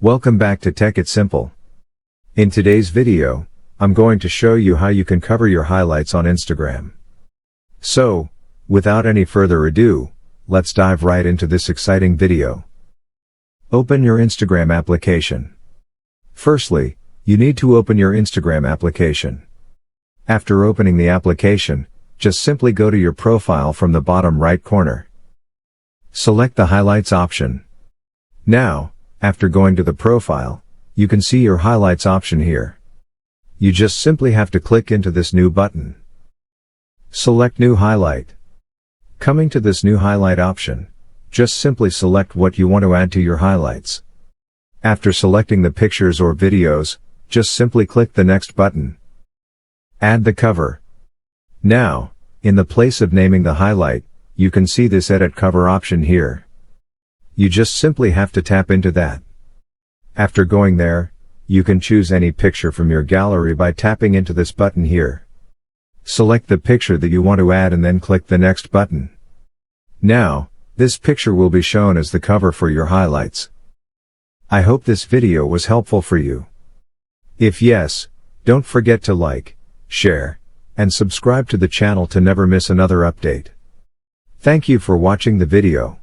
Welcome back to Tech It Simple. In today's video, I'm going to show you how you can cover your highlights on Instagram. So, without any further ado, let's dive right into this exciting video. Open your Instagram application. Firstly, you need to open your Instagram application. After opening the application, just simply go to your profile from the bottom right corner. Select the highlights option. Now, after going to the profile, you can see your highlights option here. You just simply have to click into this new button. Select new highlight. Coming to this new highlight option, just simply select what you want to add to your highlights. After selecting the pictures or videos, just simply click the next button. Add the cover. Now, in the place of naming the highlight, you can see this edit cover option here. You just simply have to tap into that. After going there, you can choose any picture from your gallery by tapping into this button here. Select the picture that you want to add and then click the next button. Now, this picture will be shown as the cover for your highlights. I hope this video was helpful for you. If yes, don't forget to like, share, and subscribe to the channel to never miss another update. Thank you for watching the video.